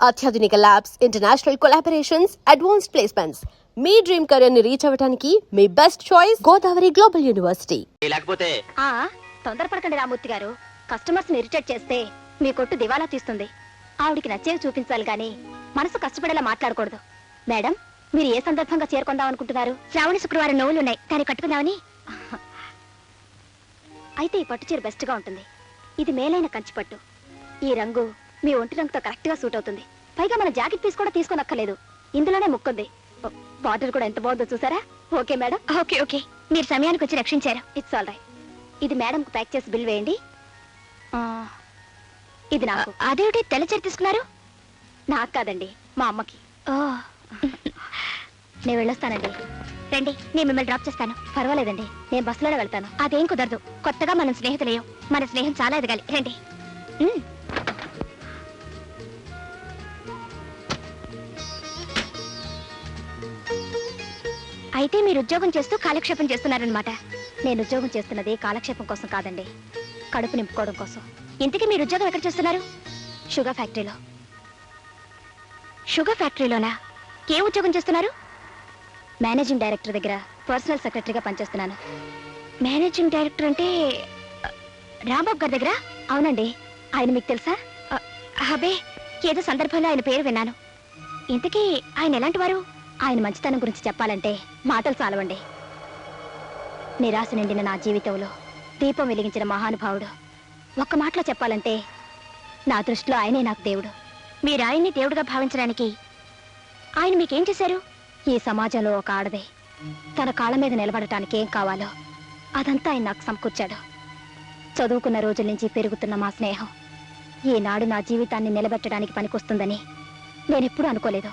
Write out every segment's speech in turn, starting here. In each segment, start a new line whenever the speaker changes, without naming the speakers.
అత్యాధునిక labs, international collaborations, advanced placements. మీ dream career ని రీచ్ అవ్వడానికి మీ best choice Godavari global university.
లేకపోతే
తొందరపడకండి రామూర్తి గారు. కస్టమర్స్ ని ఇరిటేట్ చేస్తే మీ కొట్టు దివాలా తీస్తుంది. ఆవిడికి నచ్చేవి చూపించాలి గాని మనసు కష్టపడేలా మాట్లాడకూడదు. మేడం, మీరు ఏ సందర్భంగా చేరుకుందాం అనుకుంటున్నారు? శ్రావణ శుక్రవారం నోవులున్నాయి, దాన్ని కట్టుకుందామని. అయితే ఈ పట్టు చీర బెస్ట్ గా ఉంటుంది. ఇది మేలైన కంచి పట్టు. ఈ రంగు మీ ఒంటి రంగుతో కరెక్ట్ గా సూట్ అవుతుంది. పైగా మన జాకెట్ పీస్ కూడా తీసుకోనక్కర్లేదు, ఇందులోనే ముక్కుంది. బార్డర్ కూడా ఎంత బాగుందో చూసారా? Okay madam. ఓకే ఓకే, మీరు సమయానికి వచ్చి రక్షించారు. It's all right. ఇది మేడంకు ప్యాక్ చేసి బిల్ వేయండి. ఇది నాకు. అదేమిటి తెల్ల చీర తీసుకున్నారు? నాకు కాదండి, మా అమ్మకి. నేను వెళ్ళొస్తానండి. రండి, నేను మిమ్మల్ని డ్రాప్ చేస్తాను. పర్వాలేదండి, నేను బస్సులోనే వెళ్తాను. అదేం కుదరదు, కొత్తగా మనం స్నేహితులేం. మన స్నేహం చాలా ఎదగాలి. రండి. అయితే మీరు ఉద్యోగం చేస్తూ కాలక్షేపం చేస్తున్నారనమాట. నేను ఉద్యోగం చేస్తున్నది కాలక్షేపం కోసం కాదండి, కడుపు నింపుకోవడం కోసం. ఇంతకీ మీరు ఉద్యోగం ఎక్కడ చేస్తున్నారు? షుగర్ ఫ్యాక్టరీలో. షుగర్ ఫ్యాక్టరీలోనా? ఏ ఉద్యోగం చేస్తున్నారు? మేనేజింగ్ డైరెక్టర్ దగ్గర పర్సనల్ సెక్రటరీగా పనిచేస్తున్నాను. మేనేజింగ్ డైరెక్టర్ అంటే రాంబాబు గారి దగ్గర? అవునండి. ఆయన మీకు తెలుసా? అబే, ఏదో సందర్భంలో ఆయన పేరు విన్నాను. ఇంతకీ ఆయన ఎలాంటి వారు? ఆయన మంచితనం గురించి చెప్పాలంటే మాటలు చాలవండి. నిరాశ నిండిన నా జీవితంలో దీపం వెలిగించిన మహానుభావుడు. ఒక్క మాటలో చెప్పాలంటే నా దృష్టిలో ఆయనే నాకు దేవుడు. మీరు ఆయన్ని దేవుడుగా భావించడానికి ఆయన మీకేం చేశారు? ఈ సమాజంలో ఒక ఆడదే తన కాళ్ళ మీద నిలబడటానికి ఏం కావాలో అదంతా ఆయన నాకు సమకూర్చాడు. చదువుకున్న రోజుల నుంచి పెరుగుతున్న మా స్నేహం ఈనాడు నా జీవితాన్ని నిలబెట్టడానికి పనికొస్తుందని నేనెప్పుడూ అనుకోలేదు.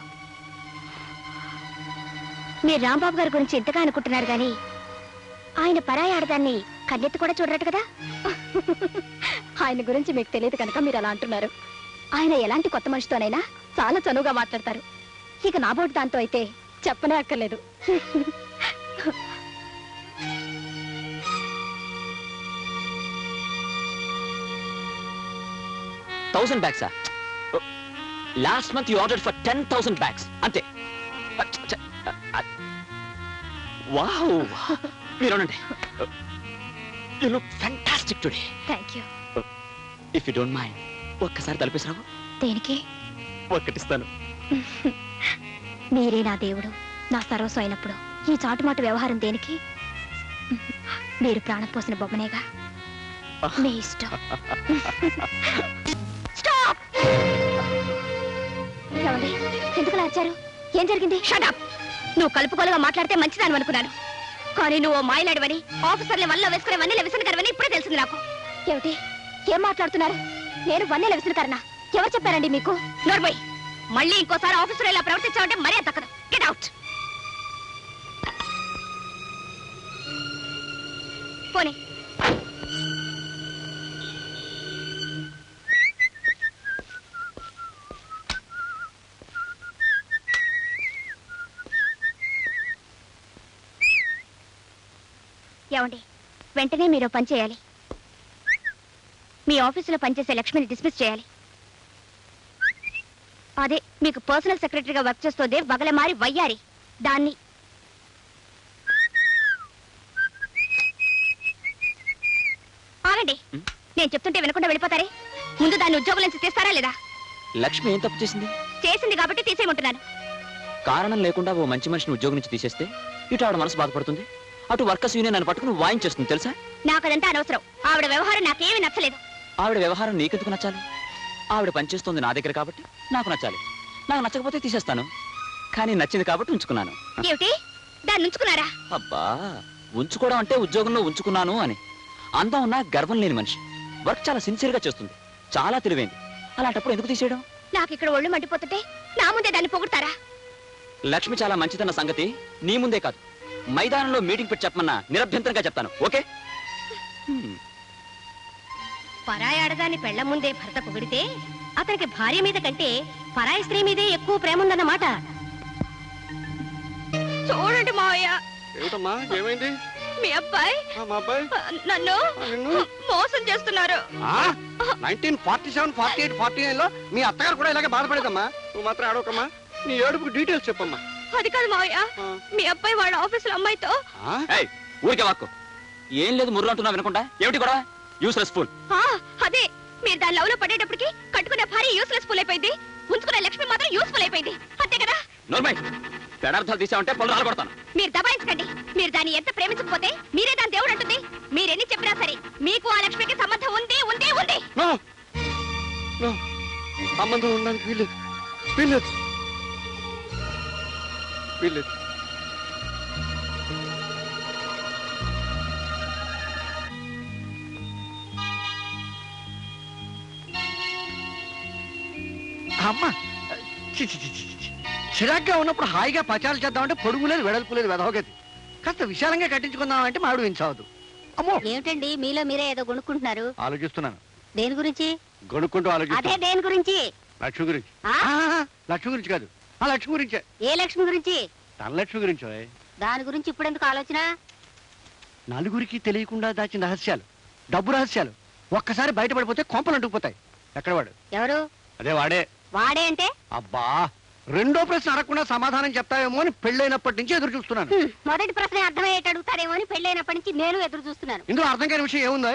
మీరు రాంబాబు గారి గురించి ఎంతగా అనుకుంటున్నారు కానీ ఆయన పరాయి ఆడదాన్ని కన్నెత్తి కూడా చూడరట కదా. ఆయన గురించి మీకు తెలియదు కనుక మీరు అలా అంటున్నారు. ఆయన ఎలాంటి కొత్త మనిషితోనైనా చాలా చనువుగా మాట్లాడతారు. ఇక నాబోటి దాంతో అయితే చెప్పనే అక్కర్లేదు.
$1000 bags. Last month you ordered for 10,000 bags. Ante. Wow. You look fantastic today.
Thank you.
If you don't mind, ఒక్కసారి తలపేసిరావు.
దేనికి?
ఒక్కటిస్తాను.
మీరే నా దేవుడు, నా సర్వస్వం అయినప్పుడు ఈ చాటుమాటు వ్యవహారం దేనికి? మీరు ప్రాణం పోసిన బొమ్మనేగా. మీ ఇష్టం. ఎందుకు వచ్చారు? ఏం జరిగింది? షటప్. నువ్వు కలుపుకోలుగా మాట్లాడితే మంచిదాన్ని అనుకున్నాను, కానీ నువ్వు మాయలాడివని, ఆఫీసర్ల వల్ల వేసుకునే వన్నెల విసనకరవని ఇప్పుడే తెలిసింది నాకు. ఏమిటి? ఏం మాట్లాడుతున్నారు? నేను వన్నెల విసనకరనా? ఎవరు చెప్పారండి మీకు? నోర్మోయ్, మళ్ళీ ఇంకోసారి ఆఫీసులో ఇలా ప్రవర్తించావంటే మరీ తక్కదు. Get out. పోనీ. ఏమండి, వెంటనే మీరు పని చేయాలి. మీ ఆఫీసులో పనిచేసే లక్ష్మిని డిస్మిస్ చేయాలి. అదే మీకు పర్సనల్ సెక్రటరీగా వర్క్ చేస్తోంది వగలమారి వయ్యారి, దాన్ని. ఆగండి, నేను చెప్తుంటే వినకుండా వెళ్ళిపోతారే. ముందు దాన్ని ఉద్యోగం నుంచి తీస్తారా లేదా?
లక్ష్మి ఏం తప్పు చేసింది?
చేసింది కాబట్టి తీసేయమంటున్నాను.
కారణం లేకుండా ఓ మంచి మనిషిని ఉద్యోగం నుంచి తీసేస్తే ఇటు ఆవిడ మనసు బాధపడుతుంది, అటు వర్కర్స్ యూనియన్ నన్ను పట్టుకుని వాయించేస్తుంది తెలుసా?
నాకు అదంతా అనవసరం. ఆవిడ వ్యవహారం నాకేమీ నచ్చలేదు.
ఆవిడ వ్యవహారం నీకెందుకు నచ్చాలి? ఆవిడ పనిచేస్తుంది నా దగ్గర కాబట్టి నాకు నచ్చాలి. నాకు నచ్చకపోతే తీసేస్తాను, కానీ నచ్చింది కాబట్టి ఉంచుకున్నాను.
ఏమిటి? దాన్ని ఉంచుకున్నారా?
అబ్బా, ఉంచుకోవడం అంటే ఉద్యోగంలో ఉంచుకున్నాను అని. అందం ఉన్నా గర్వం లేని మనిషి, వర్క్ చాలా సిన్సియర్ గా చేస్తుంది, చాలా తెలివైంది. అలాంటప్పుడు ఎందుకు తీసేయడం?
నాకు ఇక్కడ ఒళ్ళు మండిపోతుంటే నా ముందే దాన్ని పొగుడతారా?
లక్ష్మి చాలా మంచిదన్న సంగతి నీ ముందే కాదు, మైదానంలో మీటింగ్ పెట్టి చెప్పమన్నా నిరభ్యంతరంగా చెప్తాను. ఓకే?
పరాయి ఆడదాన్ని పెళ్ల ముందే భర్త పొగిడితే అతనికి భార్య మీద కంటే పరాయి స్త్రీ మీదే ఎక్కువ ప్రేమ ఉందన్నమాట. చూడండి మావయ్య.
ఏమిటమ్మా, ఏమైంది?
మీ అబ్బాయి
మా అబ్బాయి
నన్ను
నిన్ను
మోసం చేస్తున్నారు.
1947, 48, 49 లో మీ అత్తగారు కూడా ఇలాగే బాధపడేదమ్మా. నువ్వు మాత్రం ఆడవకమ్మా. నీ ఏడుపుకి డీటెయిల్స్ చెప్పమ్మా.
అది కాదు మావయ్య, మీ అబ్బాయి వాళ్ళ ఆఫీసులో అమ్మాయితో
ఏయ్, ఊరికే వాక్కు. ఏం లేదు ముర్రు అంటున్నా వినకుండా. ఏమిటి కూడా యూస్లెస్ ఫుల్.
అదే మీరు దాని లవ్ లో పడేటప్పటికి కట్టుకునే భార్య యూస్లెస్ ఫుల్ అయిపోయింది, ఉంచుకునే లక్ష్మి మాత్రం యూస్ఫుల్ అయిపోయింది. అంతే కదా?
నోర్మై, పెడార్థాలు తీసామంటే పళ్ళు రాలగొడతాను.
మీరు దబాయించకండి. మీరు దాన్ని ఎంత ప్రేమించకపోతే మీరే దాని దేవుడు అంటుంది. మీరెన్ని చెప్పినా సరే మీకు ఆ లక్ష్మికి సంబంధం ఉంది ఉంది ఉంది.
సంబంధం ఉండడానికి వీల్లేదు, వీల్లేదు, వీల్లేదు. అమ్మా, చిరాగ్గా ఉన్నప్పుడు హాయిగా పచాలు చేద్దామంటే పొడుగు లేదు, వెడల్పు లేదు, వెదవగతి. కాస్త విశాలంగా కట్టించుకుందామంటే మామిడి వించవద్దు. అమ్మో,
ఏమిటండి మీలో మీరే ఏదో కొనుక్కుంటున్నారు?
ఆలోచిస్తున్నాను.
దేని గురించి?
కొనుక్కుంటూ
అదే
ఆలోచిస్తాను.
దేని గురించి?
లక్ష్మి గురించి.
ఆ?
లక్ష్మి గురించి కాదు, ఆ లక్ష్మి గురించే.
ఏ లక్ష్మి గురించి?
తన లక్ష్మి గురించో.
దాని గురించి ఇప్పుడు ఎందుకు ఆలోచన?
నలుగురికి తెలియకుండా దాచిన రహస్యాలు, డబ్బు రహస్యాలు ఒక్కసారి బయటపడిపోతే కొంపలు అంటుకుపోతాయి. ఎక్కడ వాడు?
ఎవరు?
అదే వాడే.
వాడే అంటే?
అబ్బా, రెండో ప్రశ్న అడగకుండా సమాధానం చెప్తావేమో అని పెళ్ళైనప్పటి నుంచి ఎదురు చూస్తున్నాను.
మొదటి ప్రశ్న అర్థమయ్యేట అడుగుతారేమో అని పెళ్ళైనప్పటి నుంచి నేను ఎదురు చూస్తున్నాను.
ఇందులో అర్థం కాని విషయం ఏముందో?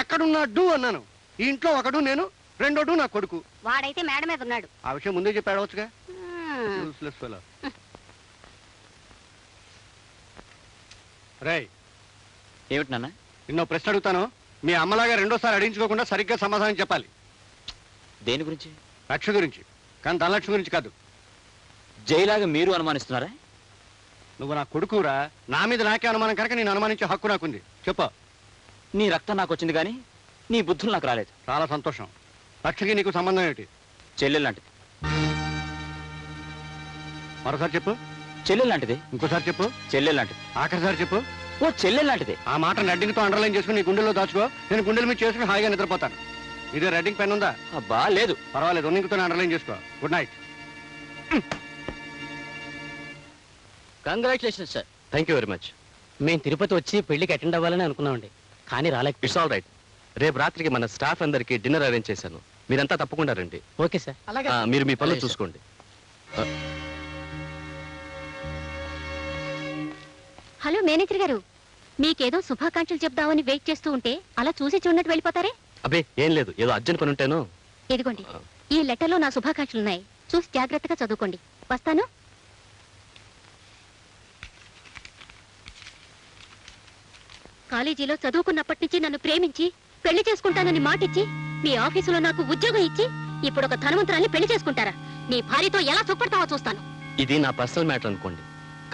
ఎక్కడున్నాడు అన్నాను. ఈ ఇంట్లో ఒకడు నేను, రెండోడు నా కొడుకు.
వాడైతే మేడ మీద ఉన్నాడు.
ఆ విషయం ముందే చెప్పి అడవచ్చుగా. రేయ్,
ఏమిటి నాన్న?
నిన్నో ప్రశ్న అడుగుతాను. మీ అమ్మలాగా రెండోసారి అడిగించుకోకుండా సరిగ్గా సమాధానం చెప్పాలి.
దేని గురించి?
లక్ష్మి గురించి, కానీ ధనలక్ష్మి గురించి కాదు.
జైలాగా మీరు అనుమానిస్తున్నారా?
నువ్వు నా కొడుకురా, నా మీద నాకే అనుమానం కనుక నేను అనుమానించే హక్కు నాకుంది. చెప్పు.
నీ రక్తం నాకు వచ్చింది కానీ నీ బుద్ధులు నాకు రాలేదు.
చాలా సంతోషం. లక్ష్మికి నీకు సంబంధం ఏమిటి?
చెల్లెలు లాంటిది.
మరోసారి చెప్పు.
చెల్లెలు లాంటిది.
ఇంకోసారి చెప్పు.
చెల్లెలు లాంటిది.
ఆఖరిసారి చెప్పు.
ఓ చెల్లెలు లాంటిది.
ఆ మాట రెడ్డింగ్తో అండర్లైన్ చేసుకుని నీ గుండెల్లో దాచుకో. నేను గుండెల మీద చేసుకుని హాయిగా నిద్రపోతాను. ఇదే రెడ్డింగ్ పెన్ ఉందా?
అబ్బా లేదు.
పర్వాలేదు, ఉన్నింగ్తో అండర్లైన్ చేసుకో. Good night.
Congratulations sir.
Thank you very much.
మేము తిరుపతి వచ్చి పెళ్లికి అటెండ్ అవ్వాలని అనుకున్నామండి, కానీ రాలేక.
It's all right. రేపు రాత్రికి మన స్టాఫ్ అందరికి డిన్నర్ అరేంజ్ చేశాను. మీరంతా తప్పకుండా రండి.
Okay sir.
మీరు మీ పనులు
అలాగే సార్.
చూసుకోండి.
హలో మేనేజర్ గారు, మీకేదో శుభాకాంక్షలు చెప్దామని వెయిట్ చేస్తూ ఉంటే అలా చూసి చూడనట్టు వెళ్ళిపోతారే?
అబ్బే ఏం లేదు, ఏదో అర్జెంట్ పని ఉంటేను.
ఇదిగోండి, ఈ లెటర్లో నా శుభాకాంక్షలున్నాయి. చూసి జాగ్రత్తగా చదువుకోండి. వస్తాను. కాలేజీలో చదువుకున్నప్పటి నుంచి నన్ను ప్రేమించి పెళ్లి చేసుకుంటానని మాటిచ్చి మీ ఆఫీసులో నాకు ఉద్యోగం ఇచ్చి ఇప్పుడు ఒక ధనవంతురాల్ని పెళ్లి చేసుకుంటారా? నీ భార్యతో ఎలా సుఖపడతావో చూస్తాను.
ఇది నా పర్సనల్ మ్యాటర్ అనుకోండి,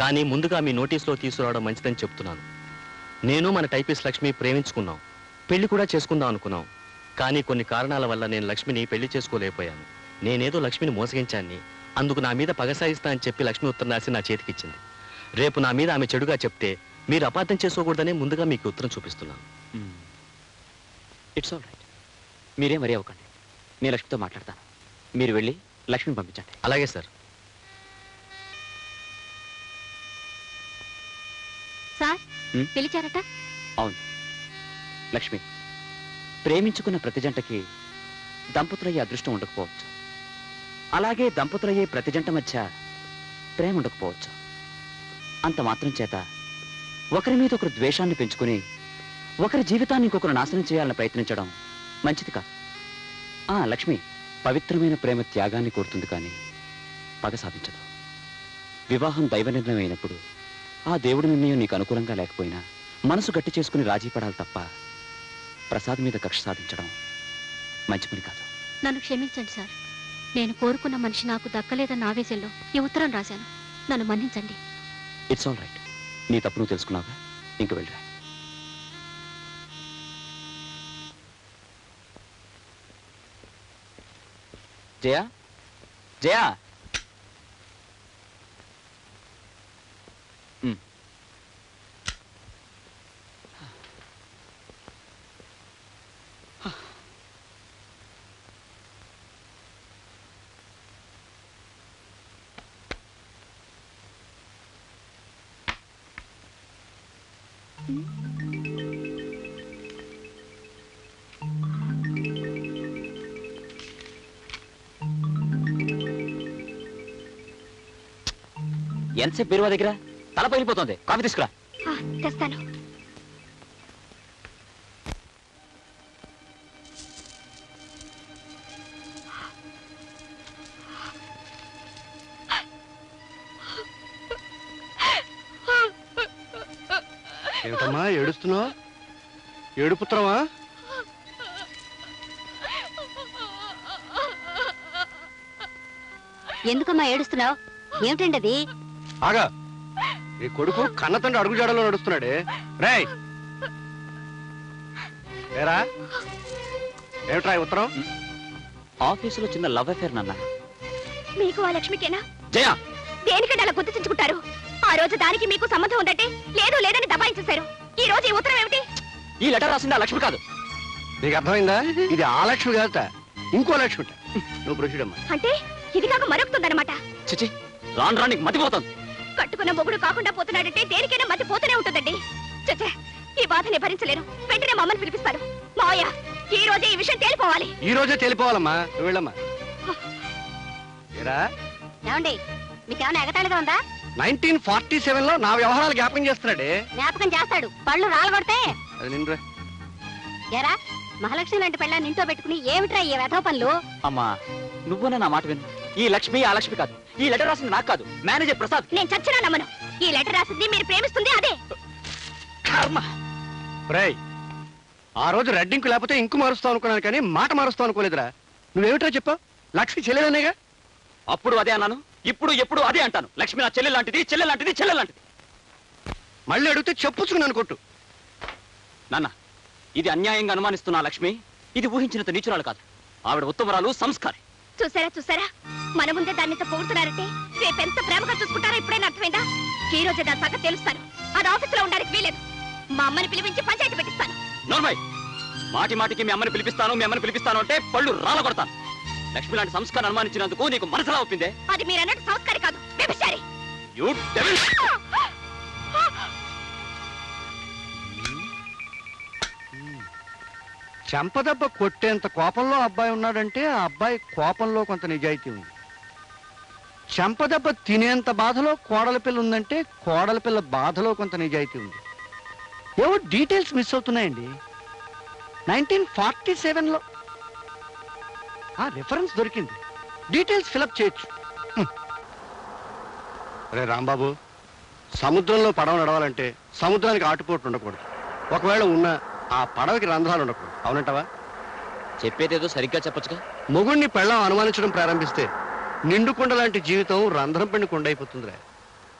కానీ ముందుగా మీ నోటీస్లో తీసుకురావడం మంచిదని చెప్తున్నాను. నేను మన టైపిస్ట్ లక్ష్మి ప్రేమించుకున్నాం, పెళ్లి కూడా చేసుకుందాం అనుకున్నాం. కానీ కొన్ని కారణాల వల్ల నేను లక్ష్మిని పెళ్లి చేసుకోలేకపోయాను. నేనేదో లక్ష్మిని మోసగించాన్ని, అందుకు నా మీద పగ సాయిస్తా అని చెప్పి లక్ష్మి ఉత్తరం రాసి నా చేతికిచ్చింది. రేపు నా మీద ఆమె చెడుగా చెప్తే మీరు అపార్థం చేసుకోకూడదనే ముందుగా మీకు ఉత్తరం చూపిస్తున్నాను.
It's all right. మీరేం వరి అవ్వకండి. నేను లక్ష్మితో మాట్లాడతాను. మీరు వెళ్ళి లక్ష్మిని పంపించండి.
అలాగే సార్.
సార్, పిలిచారట?
అవును లక్ష్మి, ప్రేమించుకున్న ప్రతి జంటకి దంపతులయ్యే అదృష్టం ఉండకపోవచ్చు. అలాగే దంపతులయ్యే ప్రతి జంట మధ్య ప్రేమ ఉండకపోవచ్చు. అంత మాత్రం చేత ఒకరి మీద ఒకరు ద్వేషాన్ని పెంచుకుని ఒకరి జీవితాన్ని ఇంకొకరు నాశనం చేయాలని ప్రయత్నించడం మంచిది కాదు. లక్ష్మి, పవిత్రమైన ప్రేమ త్యాగాన్ని కోరుతుంది కానీ పగ సాధించదు. వివాహం దైవ నిర్ణయం అయినప్పుడు ఆ దేవుడి నిర్ణయం నీకు అనుకూలంగా లేకపోయినా మనసు గట్టి చేసుకుని రాజీ పడాలి తప్ప ప్రసాద్ మీద కక్ష సాధించడం మంచి పని కాదు.
నన్ను క్షమించండి సార్. నేను కోరుకున్న మనిషి నాకు దక్కలేదన్న ఆవేశంలో ఈ ఉత్తరం రాశాను. నన్ను మన్నించండి.
It's all right. నీ తప్పు నువ్వు తెలుసుకున్నావుగా, ఇంక వెళ్ళరా. జయా, జయా. ఎంతసేపు బీరువా దగ్గర తల పగిలిపోతుంది. కాఫీ తీసుకురా.
తెస్తాను.
ఏమిటమ్మా ఏడుస్తున్నావు? ఏడుపుత్రమా?
ఎందుకమ్మా ఏడుస్తున్నావు? ఏమిటండి అది?
ఆగా, నీ కొడుకు కన్నతండ్రి అడుగుజాడలో నడుస్తున్నాడే. రేయ్ ఏరా, ఏమిట్రా ఈ ఉత్తరం?
ఆఫీసులో చిన్న లవ్ అఫేర్ నాన్న.
మీకు ఆ లక్ష్మికేనా?
జయ,
దేనికంటే అలా గుర్తించుకుంటారు? ఆ రోజు దానికి మీకు సంబంధం ఉందంటే లేదు లేదని దబాయించేశారు. ఈ రోజు ఈ ఉత్తరం ఏమిటి?
ఈ లెటర్ రాసింది ఆ లక్ష్మి కాదు.
నీకు అర్థమైందా? ఇది ఆ లక్ష్మి కాదట, ఇంకో లక్ష్మి. నువ్వు ప్రొసీడమ్మా.
అంటే ఇది కాక మరొకుతుందన్నమాట.
చిచి, రాను రానికి మతిపోతుంది.
కట్టుకున్న మొగుడు కాకుండా పోతున్నాడంటే దేనికైనా మతి పోతూనే ఉంటుందండి. చచ్చే, ఈ బాధని భరించలేను. వెంటనే మా అమ్మని పిలిపిస్తాను. మావయ్య, ఈ రోజే ఈ విషయం తేలిపోవాలి.
ఈ రోజే తెలిపోవాలమ్మా. నువ్వు వెళ్ళమ్మా. ఏరా,
ఏమండి, మీకేమైనా ఎగతాళిగా ఉందా?
1947 లో నా వ్యవహారాలు జ్ఞాపకం చేస్తున్నాడే.
జ్ఞాపకం చేస్తాడు, పళ్ళు రాలగొడితే.
అది నిన్నురా.
ఎరా, మహాలక్ష్మి లాంటి పెళ్ళ నింటో పెట్టుకుని ఏమిట్రా ఈ వెధవ పనులు?
అమ్మా, నువ్వునే నా మాట విను. ఈ లక్ష్మి ఆ లక్ష్మి కాదు. ఈ లెటర్ రాసింది నాకు కాదు, మేనేజర్ ప్రసాద్.
నేను చచ్చినా నమ్మను. ఈ లెటర్ రాసింది మీరు ప్రేమిస్తుంది అదే.
కర్మ.
రేయ్, ఆ రోజు రెడ్డింకు లేకపోతే ఇంకు మారుస్తావు అనుకున్నాను, కానీ మాట మారుస్తావు అనుకోలేదురా. నువ్వేమిట్రా చెప్పావు? లక్ష్మి చెల్లెలనేగా.
అప్పుడు అదే అన్నాను, ఇప్పుడు ఎప్పుడు అదే అంటాను. లక్ష్మి నా చెల్లె లాంటిది, చెల్లె లాంటిది, చెల్లె లాంటిది.
మళ్ళీ అడిగితే చెప్పుచ్చుకున్నాను కొట్టు.
నాన్న, ఇది అన్యాయంగా అనుమానిస్తున్న ఆ లక్ష్మి ఇది ఊహించినంత నీచురాలు కాదు. ఆవిడ ఉత్తమరాలు, సంస్కారి.
చూసారా చూసారా, మన ముందే దాన్ని ఇంత పొగుడుతున్నారంటే రేపెంత ప్రేమగా చూసుకుంటారో ఇప్పుడైనా అర్థమైందా? ఈ రోజే దాని సంగతి తెలుస్తాను. అది ఆఫీసులో ఉండడానికి వీలేదు. మా అమ్మని పిలిపించి పంచాయతీ పెట్టిస్తాను.
నోర్మయ్, మాటి మాటికి మీ అమ్మని పిలిపిస్తాను అంటే పళ్ళు రాల కొడతాను. లక్ష్మి లాంటి సంస్కారం అనుమానించినందుకు నీకు మనసులా ఒప్పిందే?
అది మీరన్నట్టు సంస్కారి కాదు, వ్యభిచారి.
You devil!
చెంపదెబ్బ కొట్టేంత కోపంలో అబ్బాయి ఉన్నాడంటే ఆ అబ్బాయి కోపంలో కొంత నిజాయితీ ఉంది. చెంపదెబ్బ తినేంత బాధలో కోడల పిల్ల ఉందంటే కోడల పిల్ల బాధలో కొంత నిజాయితీ ఉంది. ఏవో డీటెయిల్స్ మిస్ అవుతున్నాయండి. 1947లో ఆ రిఫరెన్స్ దొరికింది. డీటెయిల్స్ ఫిలప్ చేయొచ్చు. అరే రాంబాబు, సముద్రంలో పడవ నడవాలంటే సముద్రానికి ఆటుపోటు ఉండకూడదు. ఒకవేళ ఉన్నా ఆ పడవకి రంధ్రాలు ఉండకూడదు. అవునంటావా?
చెప్పేదేదో సరిగ్గా చెప్పొచ్చుగా.
మొగుణ్ణి పెళ్ళం అనుమానించడం ప్రారంభిస్తే నిండు కొండ లాంటి జీవితం రంధ్రం పడిన కొండ అయిపోతుందిరా.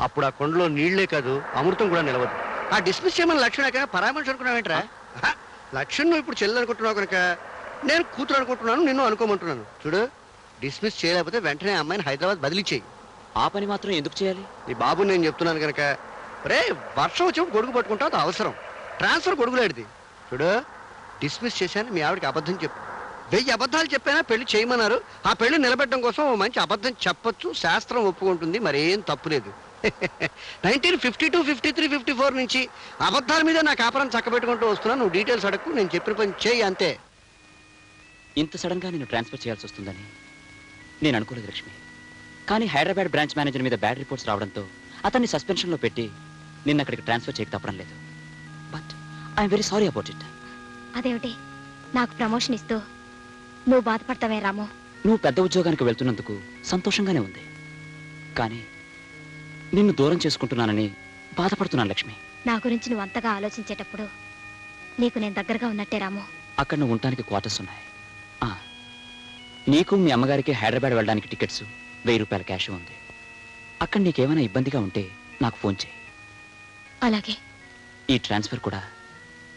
అప్పుడు ఆ కొండలో నీళ్లే కాదు, అమృతం కూడా నిలవదు. ఆ డిస్మిస్ చేయమని లక్ష్మణ పరామర్శ అనుకున్నావేంట్రా? లక్ష్మణ్ నువ్వు ఇప్పుడు చెల్లెలు అనుకుంటున్నావు కనుక నేను కూతురు అనుకుంటున్నాను, నిన్ను అనుకోమంటున్నాను. చూడు, డిస్మిస్ చేయలేకపోతే వెంటనే అమ్మాయిని హైదరాబాద్ బదిలీ చేయి.
ఆ పని మాత్రం ఎందుకు చేయాలి?
ఈ బాబు నేను చెప్తున్నాను కనుక. రే, వర్షం వచ్చినప్పుడు గొడుగు పట్టుకుంటావు, అది అవసరం. ట్రాన్స్ఫర్ గొడుగులాడిది. చూడు, డిస్మిస్ చేశాను, మీ ఆవిడకి అబద్ధం చెప్పు. 1000 అబద్ధాలు చెప్పైనా పెళ్లి చేయమన్నారు. ఆ పెళ్లి నిలబెట్టడం కోసం ఓ మంచి అబద్ధం చెప్పొచ్చు, శాస్త్రం ఒప్పుకుంటుంది, మరేం తప్పులేదు. 1952, 53, 54 నుంచి అబద్ధాల మీద నా కాపురం చక్కబెట్టుకుంటూ వస్తున్నా. నువ్వు డీటెయిల్స్ అడగకు, నేను చెప్పిన పని చేయి అంతే.
ఇంత సడన్ గా నేను ట్రాన్స్ఫర్ చేయాల్సి వస్తుందని నేను అనుకోలేదు లక్ష్మి. కానీ హైదరాబాద్ బ్రాంచ్ మేనేజర్ మీద బ్యాడ్ రిపోర్ట్స్ రావడంతో అతన్ని సస్పెన్షన్ లో పెట్టి నిన్న అక్కడికి ట్రాన్స్ఫర్ చేయక తప్పడం లేదు. But I'm very sorry about it.
అదేమిటి, నాకు ప్రమోషన్ ఇస్తూ నువ్వు బాధపడతావే రాము?
నువ్వు పెద్ద ఉద్యోగానికి వెళ్తున్నందుకు సంతోషంగానే ఉంది, కానీ నిన్ను దూరం చేసుకుంటున్నానని బాధపడుతున్నాను లక్ష్మి.
నా గురించి నువ్వు అంతగా ఆలోచించేటప్పుడు నీకు నేను దగ్గరగా ఉన్నట్టే రాము.
అక్కడ నువ్వు ఉండటానికి క్వార్టర్స్ ఉన్నాయి. నీకు మీ అమ్మగారికి హైదరాబాద్ వెళ్ళడానికి టికెట్స్, 1000 రూపాయల క్యాష్ ఉంది. అక్కడ నీకేమైనా ఇబ్బందిగా ఉంటే నాకు ఫోన్ చేయి.
అలాగే.
ఈ ట్రాన్స్ఫర్ కూడా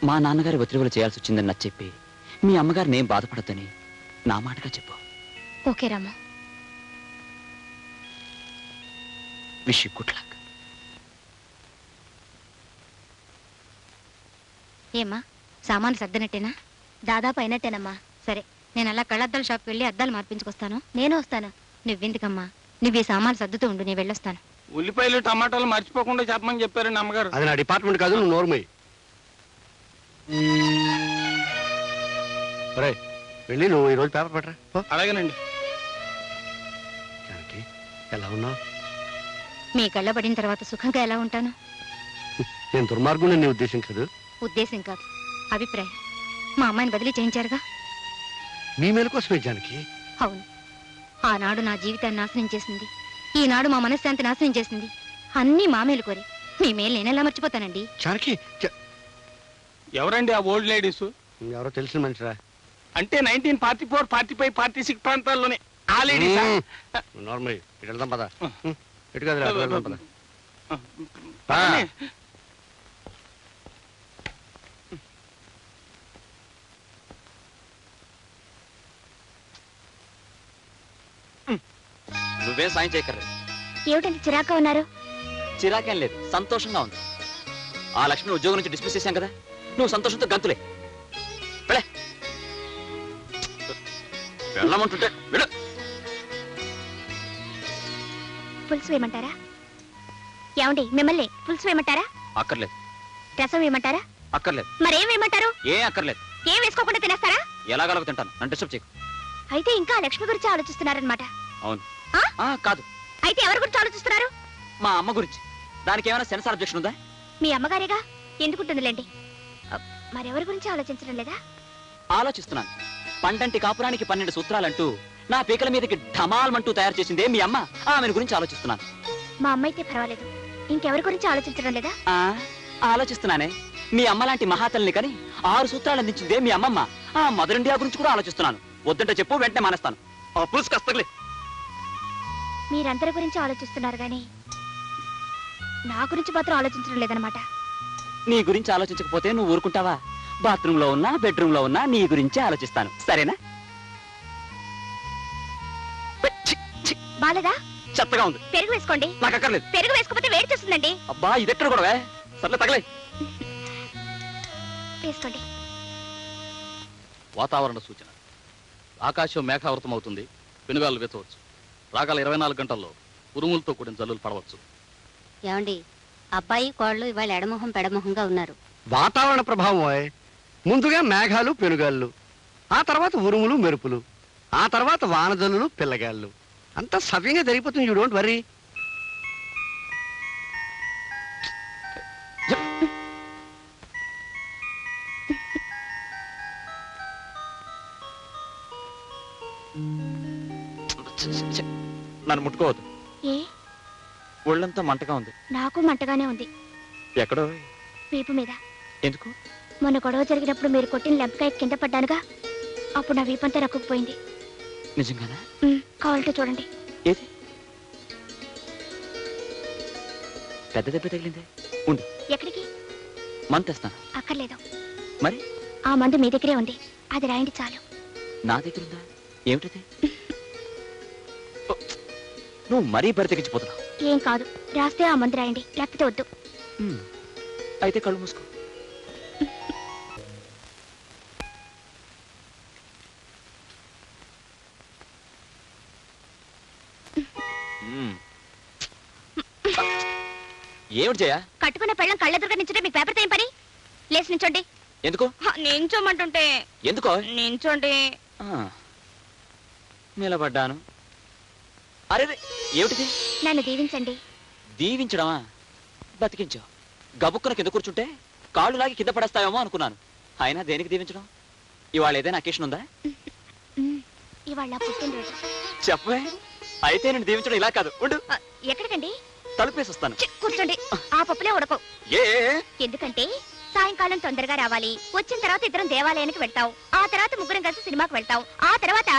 మా నాన్నగారి ఒత్తిడిలో చేయాల్సి వచ్చిందని నచ్చ చెప్పి మీ అమ్మగారిని ఏం బాధపడద్దని నా మాటగా చెప్పు.
Okay Ramu.
Wish you good luck.
ఏమ్మా, సామాను సర్దినట్టేనా? దాదాపు అయినట్టేనమ్మా. సరే, నేను అలా కళ్ళద్దాల షాప్కి వెళ్ళి అద్దాలు మార్పించుకొస్తాను. నేను వస్తాను. నువ్వెందుకమ్మా, నువ్వు ఈ సామాను సర్దుతూ ఉండు, నేను వెళ్ళొస్తాను.
ఉల్లిపాయలు టమాటాలు మర్చిపోకుండా చెప్పమని చెప్పారండి అమ్మగారు.
అది నా డిపార్ట్మెంట్ కాదు, నువ్వు నోర్మయ్యి. రే, వెళ్ళి నువ్వు ఈరోజు పేపర్ పెట్టరా.
అలాగేనండి.
జానకి, ఎలా ఉన్నావు?
మీ కళ్ళ పడిన తర్వాత సుఖంగా ఎలా ఉంటాను?
నేను దుర్మార్గుని నీ ఉద్దేశం కాదు.
ఉద్దేశం కాదు, అభిప్రాయం. మా అమ్మాయిని బదిలీ చేయించారుగా.
మీ మేలు కోసమే జానకి.
అవును, ఆనాడు నా జీవితాన్ని నాశనం చేసింది, ఈనాడు మా మనశ్శాంతి నాశనం చేసింది. అన్నీ మా మేలు కోరి. మీ మేలు నేనెలా మర్చిపోతానండి?
జానకి
ఎవరండి ఆ ఓల్డ్ లేడీస్?
ఎవరో తెలిసిన మనిషిరా.
అంటే 1944, 45, 46 ప్రాంతాల్లోనే ఆ లేడీస్.
నార్మల్ ఇటు వెళ్దాం పద. ఇటు కాదురా, అటు వెళ్దాం పద.
నువ్వేం సాయం చేయక్కర్లేదు.
ఏమిటంటే చిరాగ్గా ఉన్నారు?
చిరాకేం లేదు, సంతోషంగా ఉంది. ఆ లక్ష్మిని ఉద్యోగం నుంచి డిస్మిస్ చేశాం కదా, నువ్వు సంతోషంతో గంతులే. వెళ్ళే, వెళ్ళమంటుంటే వెళ్ళు.
పులుసు వేయమంటారా? ఏమండి, మిమ్మల్ని పులుసు వేయమంటారా?
అక్కర్లేదు.
రసం వేయమంటారా?
అక్కర్లేదు.
మరేం వేయమంటారు?
ఏం అక్కర్లేదు.
ఏం వేసుకోకుండా తినేస్తారా?
ఎలాగలగ తింటాను, నన్ను డిస్టర్బ్ చేయకు.
అయితే ఇంకా లక్ష్మి గురించి ఆలోచిస్తున్నారనమాట.
అవును.
ఆ?
కాదు,
అయితే ఎవరి గురించి ఆలోచిస్తున్నారు?
మా అమ్మ గురించి. దానికి ఏమైనా సెన్సార్ అబ్జెక్షన్ ఉందా?
మీ అమ్మగారేగా, ఎందుకుంటుందిలేండి. మరెవరి గురించి ఆలోచించడం లేదా?
ఆలోచిస్తున్నాను. పండంటి కాపురానికి 12 సూత్రాలంటూ నా పీకల మీదకి ఢమాల్మంటూ తయారు చేసిందే మీ అమ్మ. ఆమెను గురించి ఆలోచిస్తున్నాను.
మా అమ్మ అయితే పర్వాలేదు, ఇంకెవరి గురించి ఆలోచించడం లేదా?
ఆలోచిస్తున్నానే. మీ అమ్మ లాంటి మహాతల్ని కని 6 సూత్రాలు అందించిందే మీ అమ్మమ్మ. ఆ మదర్ ఇండియా గురించి కూడా ఆలోచిస్తున్నాను. వద్దంటే చెప్పు, వెంటనే మానేస్తాను. ఆ పులుసు కస్తలే.
మీరందరి గురించి ఆలోచిస్తున్నారు గానీ నా గురించి మాత్రం ఆలోచించడం లేదనమాట.
నీ గురించి ఆలోచించకపోతే నువ్వు ఊరుకుంటావా? బాత్రూమ్ లో ఉన్నా, బెడ్రూమ్ లో ఉన్నా నీ గురించే ఆలోచిస్తాను. సరేనా? ఛీ, ఛీ,
బాలేదా?
చెత్తగా ఉంది.
పెరుగు వేసుకోండి.
నాకు అక్కర్లేదు.
పెరుగు వేసుకోకపోతే వేడి చేస్తుందండి.
అబ్బా, ఇదెక్కడ కూడా సర్లే, తగలే.
వేసుకోండి.
వాతావరణ సూచన. ఆకాశం మేఘావృతం అవుతుంది, పెనుగాలు వెచ్చవచ్చు. రాగల 24 గంటల్లో ఉరుములతో కూడిన జల్లులు పడవచ్చు.
ఏమండి, అబ్బాయి కోళ్ళు ఇవాళ ఎడమొహం పెడమొహంగా ఉన్నారు.
వాతావరణ ప్రభావం. ముందుగా మేఘాలు పెనుగాళ్ళు, ఆ తర్వాత ఉరుములు మెరుపులు, ఆ తర్వాత వానజల్లులు పిల్లగాళ్ళు. అంతా సవ్యంగా జరిగిపోతుంది. You don't worry.
నన్ను ముట్టుకోవద్దు.
ఏ?
ఒళ్ళంతా మంటగా ఉంది.
నాకు మంటగానే ఉంది.
ఎక్కడో?
వీపు మీద.
ఎందుకు?
మొన్న గొడవ జరిగినప్పుడు మీరు కొట్టిన లెంపకాయ కింద పడ్డానుగా, అప్పుడు నా వీపంతా రక్కుపోయింది.
నిజంగానా?
కావాలంటే చూడండి.
ఏది? పెద్ద దెబ్బ తగిలిందే. ఉండు.
ఎక్కడికి?
మందు తెస్తాను.
అక్కర్లేదు.
మరి?
ఆ మందు మీ దగ్గరే ఉంది, అది రాయండి చాలు.
నా దగ్గర ఉందా? ఏమిటది? నువ్వు మరీ బరి తెగించిపోతున్నావు.
ఏం కాదు, రాస్తే ఆ మందు రాయండి, లేకపోతే వద్దు.
అయితే కళ్ళు మూసుకో. ఏమిటి జయ?
కట్టుకున్న పెళ్ళం కళ్ళెదురుగా నించుంటే మీకు పేపర్తో ఏం పని? లేచి నించోండి.
ఎందుకు?
నించోమంటుంటే.
ఎందుకో?
నించోండి.
నిలబడ్డాను. అరే, ఏమిటిది?
నన్ను దీవించండి.
దీవించడమా? బతికించావు. గబుక్కున కింద కూర్చుంటే కాళ్ళు లాగి కింద పడేస్తావేమో అనుకున్నాను. అయినా దేనికి దీవించడం? ఇవాళ ఏదైనా అకేషన్ ఉందా?
ఇవాళ పుట్టినరోజు.
చెప్పవే. అయితే నేను దీవించడం ఇలా కాదు. ఉండు.
ఎక్కడికండి?
తలుపేసి వస్తాను.
కూర్చోండి. ఆ పప్పులే ఉడకవు.
ఏ?
ఎందుకంటే సాయంకాలం తొందరగా రావాలి. వచ్చిన తర్వాత ఇద్దరం దేవాలయానికి వెళ్తావు. ఆ తర్వాత ముగ్గురం కలిసి సినిమాకి వెళ్తావు. ఆ తర్వాత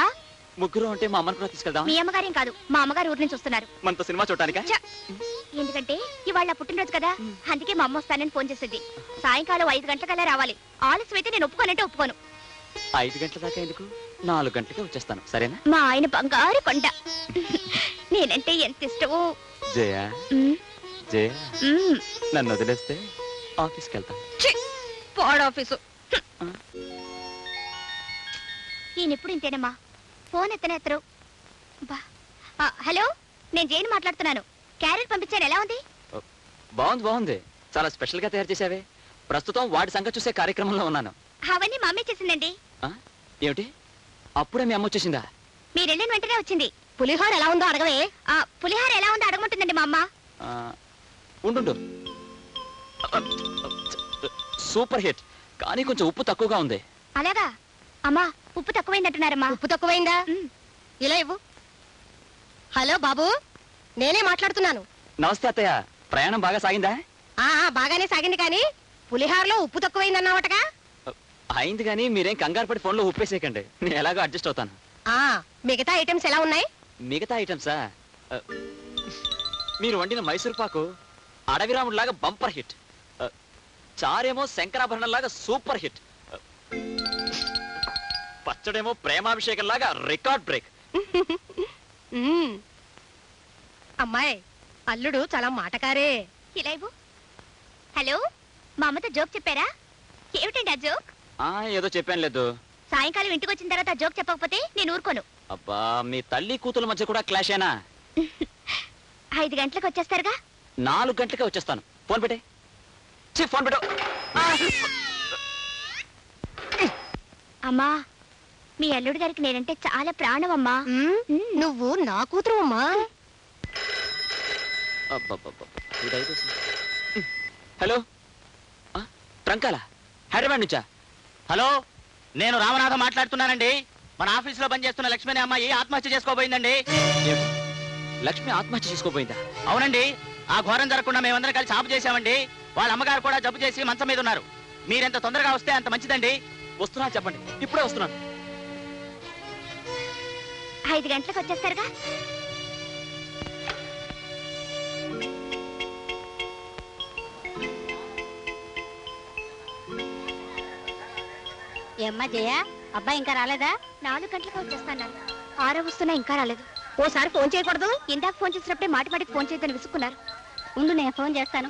ముగ్గురు అంటే మా అమ్మని కూడా తీసుకెళ్దాం.
మీ అమ్మగారేం కాదు, మా అమ్మగారు ఊరి నుంచి వస్తున్నారు.
మనతో సినిమా చూడటానికా?
ఎందుకంటే ఇవాళ పుట్టినరోజు కదా, అందుకే మా అమ్మ వస్తానని ఫోన్ చేసింది. సాయంకాలం 5 గంటలకల్లా రావాలి. ఆలస్యం అయితే నేను ఒప్పుకోనంటే ఒప్పుకోను.
5 గంటల దాకా ఎందుకు? 4 గంటలకే వచ్చేస్తాను. సరేనా?
మా ఆయన బంగారు కొండ. నేనంటే ఎంత ఇష్టమో.
జయ, జయ, నన్ను వదిలేస్తే ఆఫీస్కి వెళ్తాను.
పోడ్ ఆఫీసు. ఈయనెప్పుడు ఇంతేనమ్మా, ఫోన్ ఎత్తరు. హలో, నేను జైన్ మాట్లాడుతున్నాను. క్యారెట్ పంపించాను, ఎలా ఉంది?
బాగుంది, బాగుంది. చాలా స్పెషల్ గా తయారు చేసావే. ప్రస్తుతం వాడి సంగతి చూసే కార్యక్రమంలో ఉన్నాను.
అవన్నీ మా అమ్మే చేసిందండి.
ఏమిటి? అప్పుడే మీ అమ్మ వచ్చేసిందా?
మీరు వెళ్ళిన వెంటనే వచ్చింది. పులిహోర ఎలా ఉందో అడగవే. పులిహోర ఎలా ఉందో అడగమంటుందండి మా అమ్మ.
ఉండు. సూపర్ హిట్, కానీ కొంచెం ఉప్పు తక్కువగా ఉంది.
అలాగా అమ్మా, ఉప్పు తక్కువైందంటున్నారమ్మా.
ఉప్పు తక్కువైందా? ఇలా ఇవ్వు. హలో బాబు, నేనే మాట్లాడుతున్నాను.
నమస్తే అత్తయ్య, ప్రయాణం బాగా సాగిందా?
బాగానే సాగింది కానీ పులిహారలో ఉప్పు తక్కువైందన్నావటగా.
అయింది, కానీ మీరేం కంగారు పడి ఫోన్లో ఉప్పేసేయకండి, నేను ఎలాగో అడ్జస్ట్ అవుతాను.
మిగతా ఐటమ్స్ ఎలా ఉన్నాయి?
మిగతా ఐటమ్సా? మీరు వండిన మైసూర్ పాకు అడవిరాముడిలాగా బంపర్ హిట్, చారేమో శంకరాభరణం లాగా సూపర్ హిట్, పచ్చడేమో ప్రేమాభిషేకం లాగా రికార్డ్ బ్రేక్.
అమ్మాయి, అల్లుడు చాలా మాటకారే.
ఇలా ఇవ్వు. హలో, మా అమ్మతో జోక్ చెప్పారా? ఏమిటండి ఆ జోక్?
ఏదో చెప్పాను లేదు.
సాయంకాలం ఇంటికి వచ్చిన తర్వాత జోక్ చెప్పకపోతే నేను ఊరుకోను.
అబ్బా, మీ తల్లి కూతుల మధ్య కూడా క్లాష్ అయినా?
5 గంటలకు వచ్చేస్తారుగా?
4 గంటలకే వచ్చేస్తాను. ఫోన్ పెట్టే. ఫోన్ పెట్టు.
అమ్మా, మీ అల్లుడు గారికి నేనంటే చాలా ప్రాణం అమ్మా.
నువ్వు నా కూతురు అమ్మా.
హలో, ట్రంకాల హైదరాబాద్ నుంచా?
హలో, నేను రామనాథం మాట్లాడుతున్నానండి. మన ఆఫీస్ లో పనిచేస్తున్న లక్ష్మి అనే అమ్మాయి ఆత్మహత్య చేసుకోబోయిందండి.
లక్ష్మి ఆత్మహత్య చేసుకోబోయిందా?
అవునండి, ఆ ఘోరం జరగకుండా మేమందరం కలిసి ఆపు చేశామండి. వాళ్ళ అమ్మగారు కూడా జబ్బు చేసి మంచం మీద ఉన్నారు. మీరెంత తొందరగా వస్తే అంత మంచిదండి.
వస్తున్నా, చెప్పండి, ఇప్పుడే వస్తున్నాను.
5 గంటలకు వచ్చేస్తారుగా?
ఏమ్మా జయ, అబ్బాయి ఇంకా రాలేదా?
4 గంటలకు వచ్చేస్తాను. 6 వస్తున్నా ఇంకా రాలేదు.
ఓసారి ఫోన్ చేయకూడదు?
ఇందాక ఫోన్ చేసినప్పుడే మాటి మాటికి ఫోన్ చేయొద్దని విసుక్కున్నారు.
ఉండు, నేను ఫోన్ చేస్తాను.